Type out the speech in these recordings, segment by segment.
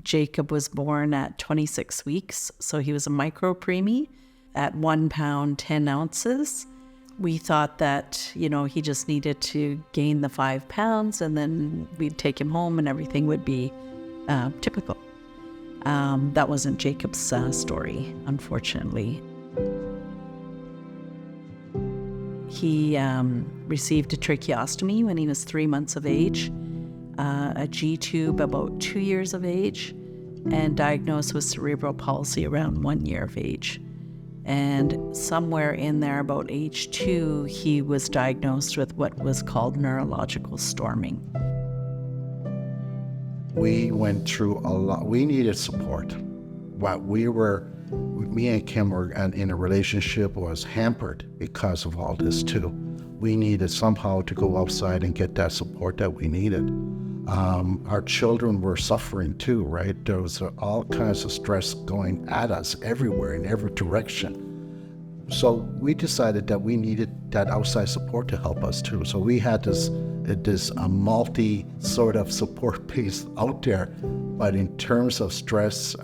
Jacob was born at 26 weeks, so he was a micro preemie at 1 pound, 10 ounces. We thought that, he just needed to gain the 5 pounds and then we'd take him home and everything would be typical. That wasn't Jacob's story, unfortunately. He received a tracheostomy when he was 3 months of age, a G-tube about 2 years of age, and diagnosed with cerebral palsy around 1 year of age. And somewhere in there, about age 2, he was diagnosed with what was called neurological storming. We went through a lot. We needed support. Me and Kemp were in a relationship was hampered because of all this too. We needed somehow to go outside and get that support that we needed. Our children were suffering too, right? There was all kinds of stress going at us everywhere, in every direction. So we decided that we needed that outside support to help us too. So we had this multi sort of support piece out there. But in terms of stress,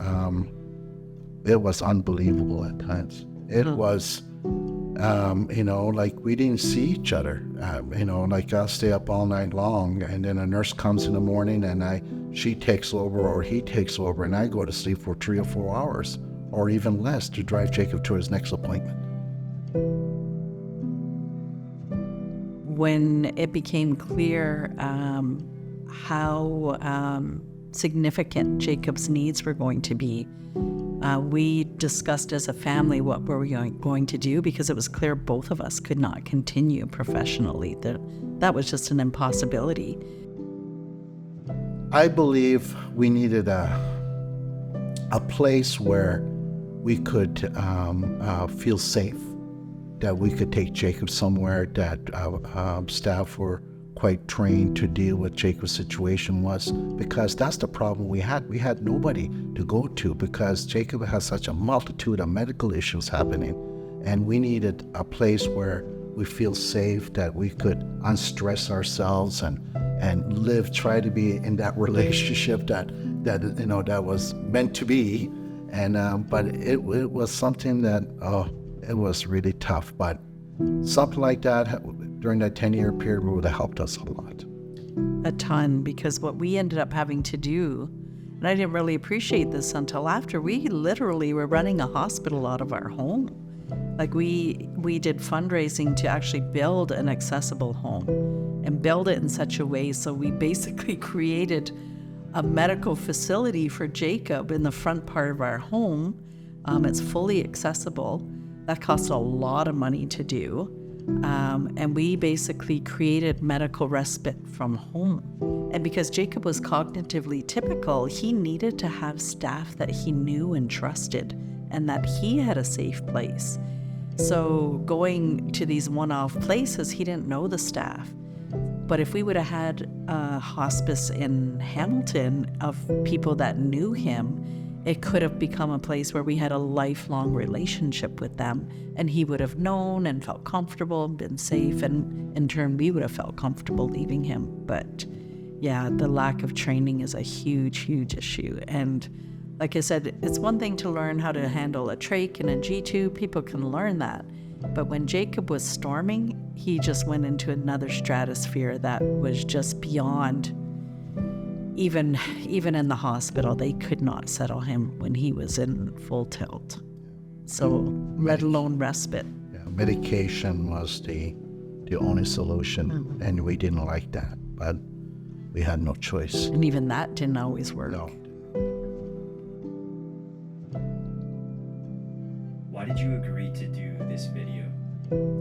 it was unbelievable at times. It was, like we didn't see each other. Like I'll stay up all night long and then a nurse comes in the morning and she takes over or he takes over and I go to sleep for 3 or 4 hours or even less to drive Jacob to his next appointment. When it became clear how significant Jacob's needs were going to be, we discussed as a family what were we going to do, because it was clear both of us could not continue professionally. That was just an impossibility. I believe we needed a place where we could feel safe, that we could take Jacob somewhere that staff were quite trained to deal with Jacob's situation was, because that's the problem we had. We had nobody to go to because Jacob has such a multitude of medical issues happening, and we needed a place where we feel safe, that we could unstress ourselves and try to be in that relationship that was meant to be. And but it was something that it was really tough, but something like that during that 10-year period would have helped us a lot. A ton, because what we ended up having to do, and I didn't really appreciate this until after, we literally were running a hospital out of our home. Like we did fundraising to actually build an accessible home and build it in such a way so we basically created a medical facility for Jacob in the front part of our home. It's fully accessible. That cost a lot of money to do. And we basically created medical respite from home. And because Jacob was cognitively typical, he needed to have staff that he knew and trusted and that he had a safe place. So going to these one-off places, he didn't know the staff. But if we would have had a hospice in Hamilton of people that knew him, it could have become a place where we had a lifelong relationship with them, and he would have known and felt comfortable and been safe, and in turn we would have felt comfortable leaving him. But yeah, the lack of training is a huge issue. And like I said, it's one thing to learn how to handle a trach and a G-tube. People can learn that. But when Jacob was storming, he just went into another stratosphere that was just beyond. Even in the hospital, they could not settle him when he was in full tilt. So, let alone respite. Yeah, medication was the only solution, and we didn't like that, but we had no choice. And even that didn't always work. No. Why did you agree to do this video?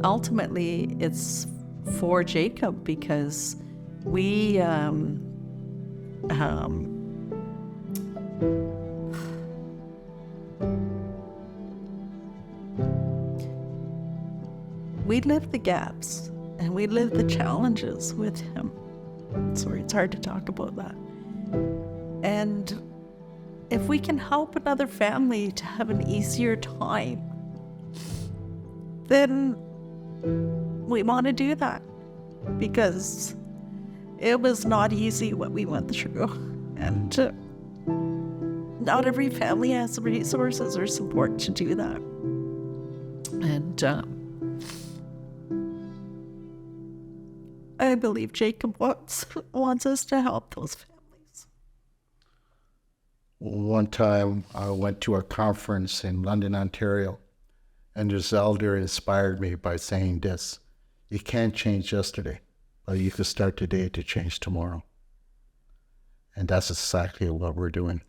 Ultimately, it's for Jacob, because we lived the gaps and we lived the challenges with him. Sorry, it's hard to talk about that. And if we can help another family to have an easier time, then we want to do that, because it was not easy what we went through. And not every family has the resources or support to do that. And I believe Jacob wants us to help those families. One time I went to a conference in London, Ontario, and this elder inspired me by saying this: you can't change yesterday, but you can start today to change tomorrow. And that's exactly what we're doing.